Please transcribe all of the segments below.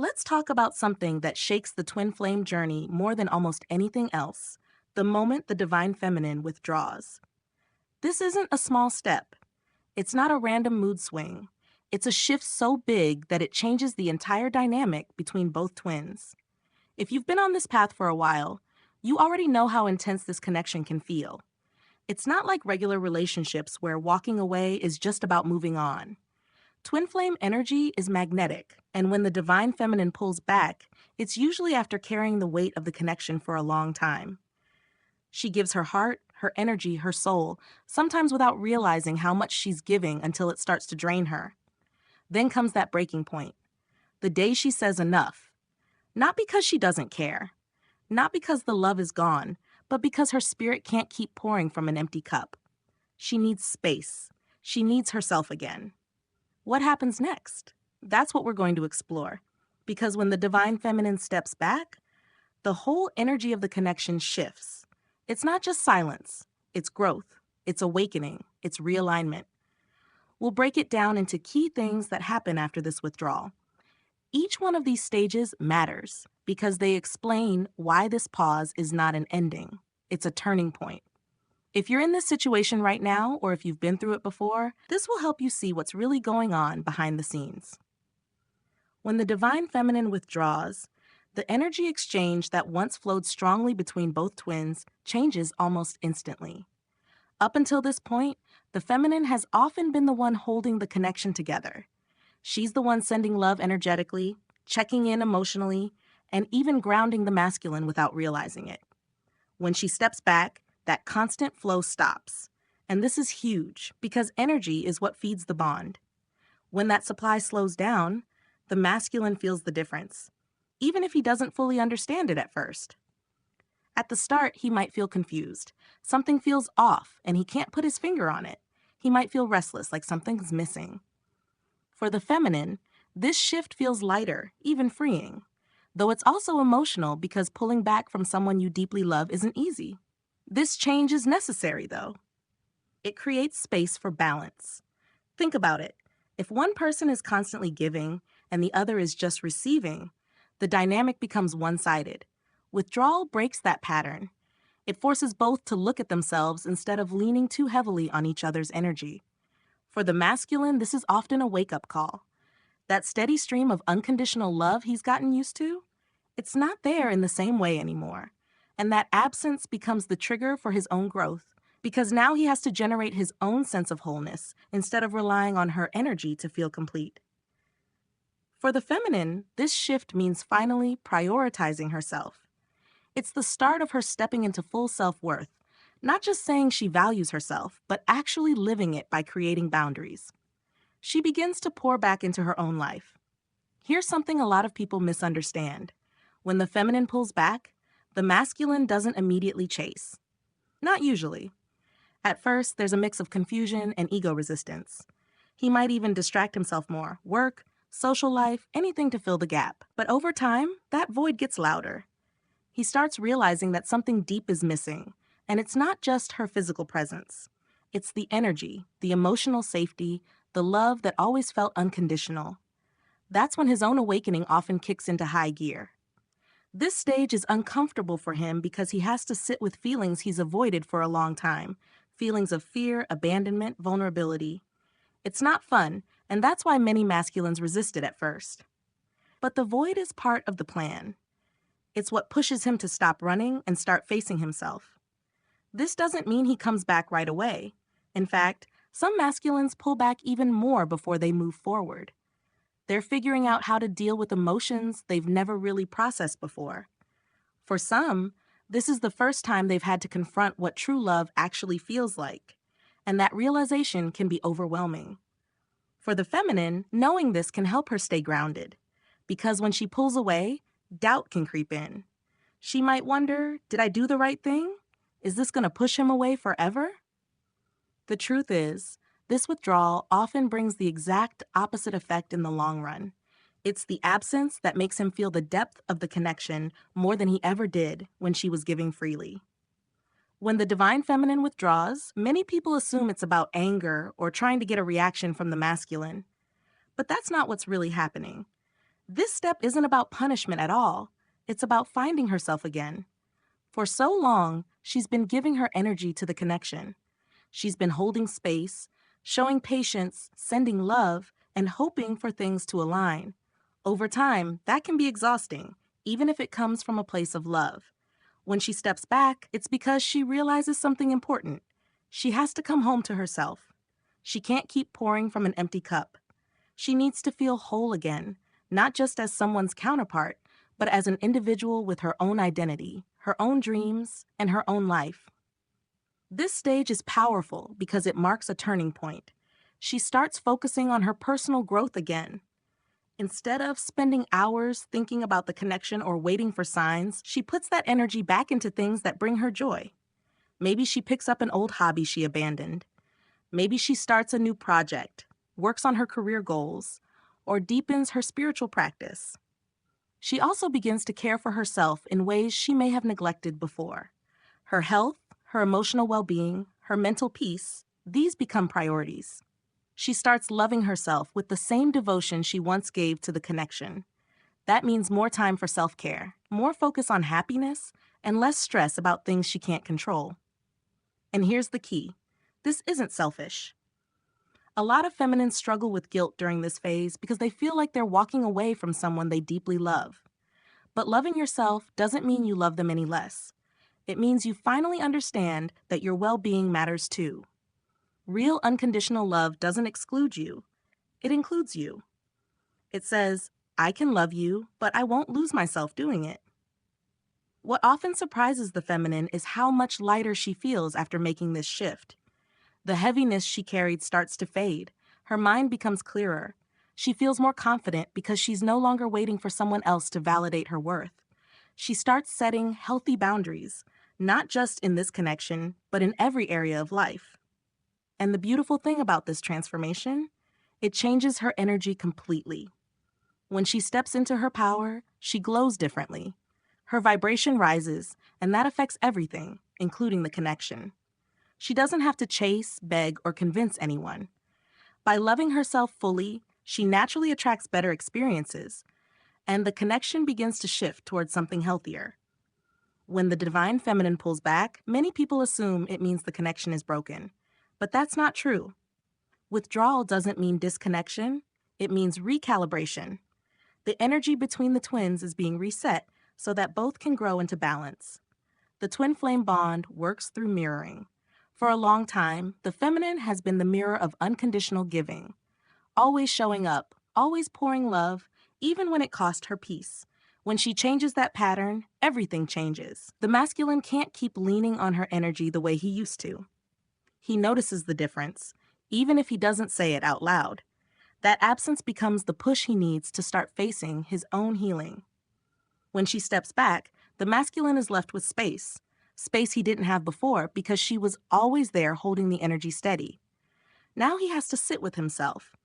Let's talk about something that shakes the twin flame journey more than almost anything else: the moment the divine feminine withdraws. This isn't a small step. It's not a random mood swing. It's a shift so big that it changes the entire dynamic between both twins. If you've been on this path for a while, you already know how intense this connection can feel. It's not like regular relationships where walking away is just about moving on. Twin flame energy is magnetic, and when the divine feminine pulls back, it's usually after carrying the weight of the connection for a long time. She gives her heart, her energy, her soul, sometimes without realizing how much she's giving until it starts to drain her. Then comes that breaking point, the day she says enough. Not because she doesn't care, not because the love is gone, but because her spirit can't keep pouring from an empty cup. She needs space. She needs herself again. What happens next? That's what we're going to explore. Because when the divine feminine steps back, the whole energy of the connection shifts. It's not just silence, it's growth, it's awakening, it's realignment. We'll break it down into key things that happen after this withdrawal. Each one of these stages matters because they explain why this pause is not an ending, it's a turning point. If you're in this situation right now, or if you've been through it before, this will help you see what's really going on behind the scenes. When the divine feminine withdraws, the energy exchange that once flowed strongly between both twins changes almost instantly. Up until this point, the feminine has often been the one holding the connection together. She's the one sending love energetically, checking in emotionally, and even grounding the masculine without realizing it. When she steps back, that constant flow stops. And this is huge because energy is what feeds the bond. When that supply slows down, the masculine feels the difference, even if he doesn't fully understand it at first. At the start, he might feel confused. Something feels off, and he can't put his finger on it. He might feel restless, like something's missing. For the feminine, this shift feels lighter, even freeing. Though it's also emotional because pulling back from someone you deeply love isn't easy. This change is necessary, though. It creates space for balance. Think about it. If one person is constantly giving and the other is just receiving, the dynamic becomes one-sided. Withdrawal breaks that pattern. It forces both to look at themselves instead of leaning too heavily on each other's energy. For the masculine, this is often a wake-up call. That steady stream of unconditional love he's gotten used to, it's not there in the same way anymore. And that absence becomes the trigger for his own growth, because now he has to generate his own sense of wholeness instead of relying on her energy to feel complete. For the feminine, this shift means finally prioritizing herself. It's the start of her stepping into full self-worth, not just saying she values herself, but actually living it by creating boundaries. She begins to pour back into her own life. Here's something a lot of people misunderstand. When the feminine pulls back, the masculine doesn't immediately chase. Not usually. At first, there's a mix of confusion and ego resistance. He might even distract himself more: work, social life, anything to fill the gap. But over time, that void gets louder. He starts realizing that something deep is missing, and it's not just her physical presence. It's the energy, the emotional safety, the love that always felt unconditional. That's when his own awakening often kicks into high gear. This stage is uncomfortable for him because he has to sit with feelings he's avoided for a long time, feelings of fear, abandonment, vulnerability. It's not fun, and that's why many masculines resist it at first. But the void is part of the plan. It's what pushes him to stop running and start facing himself. This doesn't mean he comes back right away. In fact, some masculines pull back even more before they move forward. They're figuring out how to deal with emotions they've never really processed before. For some, this is the first time they've had to confront what true love actually feels like, and that realization can be overwhelming. For the feminine, knowing this can help her stay grounded, because when she pulls away, doubt can creep in. She might wonder, did I do the right thing? Is this going to push him away forever? The truth is, this withdrawal often brings the exact opposite effect in the long run. It's the absence that makes him feel the depth of the connection more than he ever did when she was giving freely. When the divine feminine withdraws, many people assume it's about anger or trying to get a reaction from the masculine. But that's not what's really happening. This step isn't about punishment at all. It's about finding herself again. For so long, she's been giving her energy to the connection. She's been holding space, showing patience, sending love, and hoping for things to align. Over time, that can be exhausting, even if it comes from a place of love. When she steps back, it's because she realizes something important. She has to come home to herself. She can't keep pouring from an empty cup. She needs to feel whole again, not just as someone's counterpart, but as an individual with her own identity, her own dreams, and her own life. This stage is powerful because it marks a turning point. She starts focusing on her personal growth again. Instead of spending hours thinking about the connection or waiting for signs, she puts that energy back into things that bring her joy. Maybe she picks up an old hobby she abandoned. Maybe she starts a new project, works on her career goals, or deepens her spiritual practice. She also begins to care for herself in ways she may have neglected before. Her health, her emotional well-being, her mental peace, these become priorities. She starts loving herself with the same devotion she once gave to the connection. That means more time for self-care, more focus on happiness, and less stress about things she can't control. And here's the key. This isn't selfish. A lot of feminines struggle with guilt during this phase because they feel like they're walking away from someone they deeply love. But loving yourself doesn't mean you love them any less. It means you finally understand that your well-being matters too. Real unconditional love doesn't exclude you. It includes you. It says, I can love you, but I won't lose myself doing it. What often surprises the feminine is how much lighter she feels after making this shift. The heaviness she carried starts to fade. Her mind becomes clearer. She feels more confident because she's no longer waiting for someone else to validate her worth. She starts setting healthy boundaries, not just in this connection, but in every area of life. And the beautiful thing about this transformation, it changes her energy completely. When she steps into her power, she glows differently. Her vibration rises, and that affects everything, including the connection. She doesn't have to chase, beg, or convince anyone. By loving herself fully, she naturally attracts better experiences, and the connection begins to shift towards something healthier. When the divine feminine pulls back, many people assume it means the connection is broken. But that's not true. Withdrawal doesn't mean disconnection, it means recalibration. The energy between the twins is being reset so that both can grow into balance. The twin flame bond works through mirroring. For a long time, the feminine has been the mirror of unconditional giving, always showing up, always pouring love, even when it cost her peace. When she changes that pattern, everything changes. The masculine can't keep leaning on her energy the way he used to. He notices the difference, even if he doesn't say it out loud. That absence becomes the push he needs to start facing his own healing. When she steps back, the masculine is left with space he didn't have before because she was always there holding the energy steady. Now he has to sit with himself.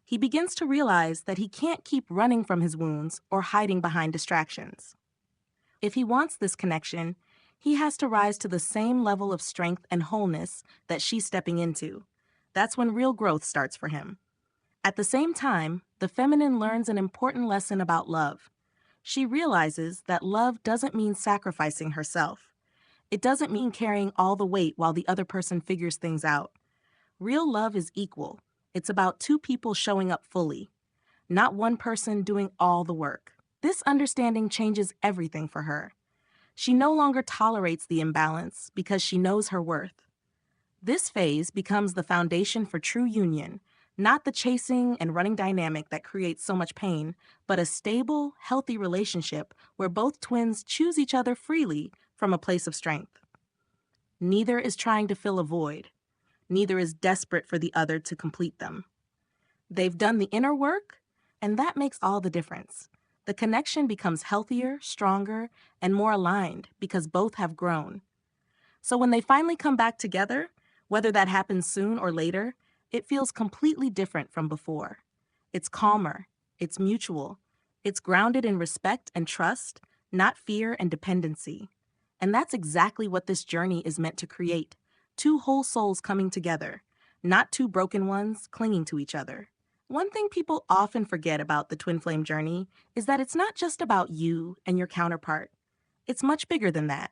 He begins to realize that he can't keep running from his wounds or hiding behind distractions. If he wants this connection, he has to rise to the same level of strength and wholeness that she's stepping into. That's when real growth starts for him. At the same time, the feminine learns an important lesson about love. She realizes that love doesn't mean sacrificing herself. It doesn't mean carrying all the weight while the other person figures things out. Real love is equal. It's about two people showing up fully, not one person doing all the work. This understanding changes everything for her. She no longer tolerates the imbalance because she knows her worth. This phase becomes the foundation for true union, not the chasing and running dynamic that creates so much pain, but a stable, healthy relationship where both twins choose each other freely from a place of strength. Neither is trying to fill a void. Neither is desperate for the other to complete them. They've done the inner work, and that makes all the difference. The connection becomes healthier, stronger, and more aligned because both have grown. So when they finally come back together, whether that happens soon or later, it feels completely different from before. It's calmer, it's mutual, it's grounded in respect and trust, not fear and dependency. And that's exactly what this journey is meant to create. Two whole souls coming together, not two broken ones clinging to each other. One thing people often forget about the twin flame journey is that it's not just about you and your counterpart. It's much bigger than that.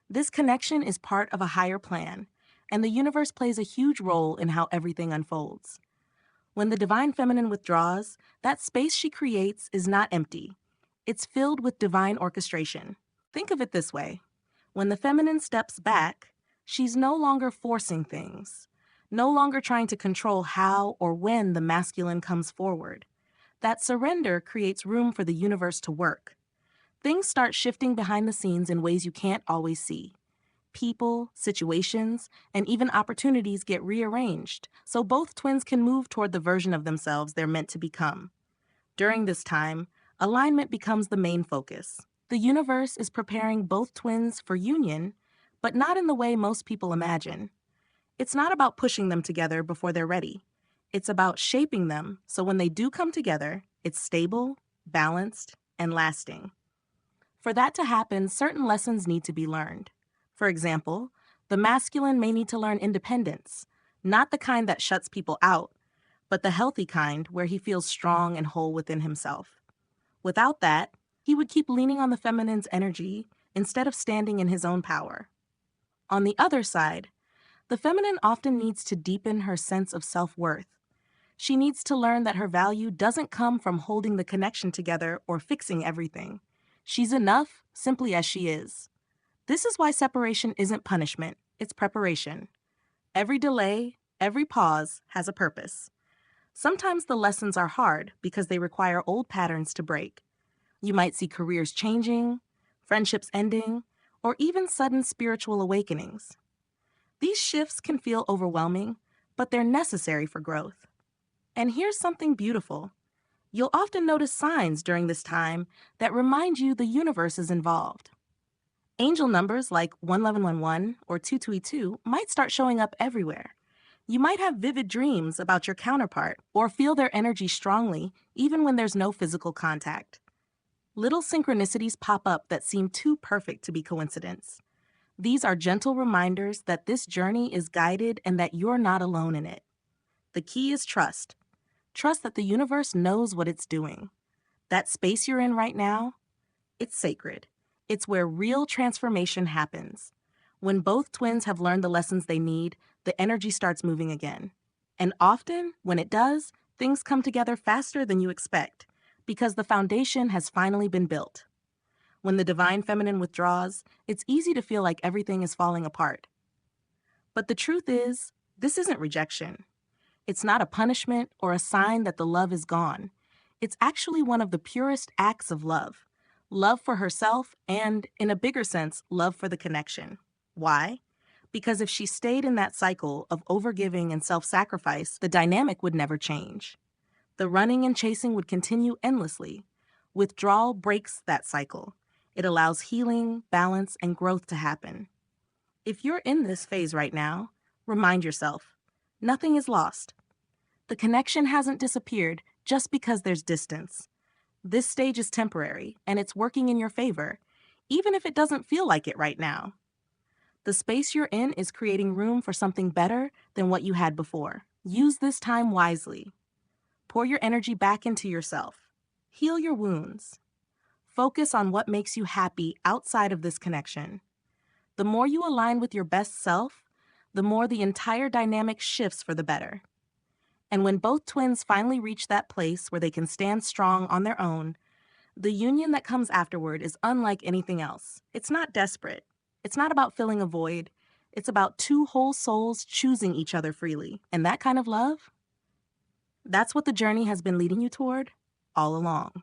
This connection is part of a higher plan, and the universe plays a huge role in how everything unfolds. When the divine feminine withdraws, that space she creates is not empty. It's filled with divine orchestration. Think of it this way. When the feminine steps back, she's no longer forcing things, no longer trying to control how or when the masculine comes forward. That surrender creates room for the universe to work. Things start shifting behind the scenes in ways you can't always see. People, situations, and even opportunities get rearranged so both twins can move toward the version of themselves they're meant to become. During this time, alignment becomes the main focus. The universe is preparing both twins for union, but not in the way most people imagine. It's not about pushing them together before they're ready. It's about shaping them so when they do come together, it's stable, balanced, and lasting. For that to happen, certain lessons need to be learned. For example, the masculine may need to learn independence, not the kind that shuts people out, but the healthy kind where he feels strong and whole within himself. Without that, he would keep leaning on the feminine's energy instead of standing in his own power. On the other side, the feminine often needs to deepen her sense of self-worth. She needs to learn that her value doesn't come from holding the connection together or fixing everything. She's enough simply as she is. This is why separation isn't punishment, it's preparation. Every delay, every pause has a purpose. Sometimes the lessons are hard because they require old patterns to break. You might see careers changing, friendships ending, or even sudden spiritual awakenings. These shifts can feel overwhelming, but they're necessary for growth. And here's something beautiful. You'll often notice signs during this time that remind you the universe is involved. Angel numbers like 1111 or 2222 might start showing up everywhere. You might have vivid dreams about your counterpart or feel their energy strongly even when there's no physical contact. Little synchronicities pop up that seem too perfect to be coincidence. These are gentle reminders that this journey is guided and that you're not alone in it. The key is trust. Trust that the universe knows what it's doing. That space you're in right now, it's sacred. It's where real transformation happens. When both twins have learned the lessons they need, the energy starts moving again. And often, when it does, things come together faster than you expect, because the foundation has finally been built. When the divine feminine withdraws, it's easy to feel like everything is falling apart. But the truth is, this isn't rejection. It's not a punishment or a sign that the love is gone. It's actually one of the purest acts of love. Love for herself and, in a bigger sense, love for the connection. Why? Because if she stayed in that cycle of overgiving and self-sacrifice, the dynamic would never change. The running and chasing would continue endlessly. Withdrawal breaks that cycle. It allows healing, balance, and growth to happen. If you're in this phase right now, remind yourself, nothing is lost. The connection hasn't disappeared just because there's distance. This stage is temporary, and it's working in your favor, even if it doesn't feel like it right now. The space you're in is creating room for something better than what you had before. Use this time wisely. Pour your energy back into yourself. Heal your wounds. Focus on what makes you happy outside of this connection. The more you align with your best self, the more the entire dynamic shifts for the better. And when both twins finally reach that place where they can stand strong on their own, the union that comes afterward is unlike anything else. It's not desperate. It's not about filling a void. It's about two whole souls choosing each other freely. And that kind of love, that's what the journey has been leading you toward all along.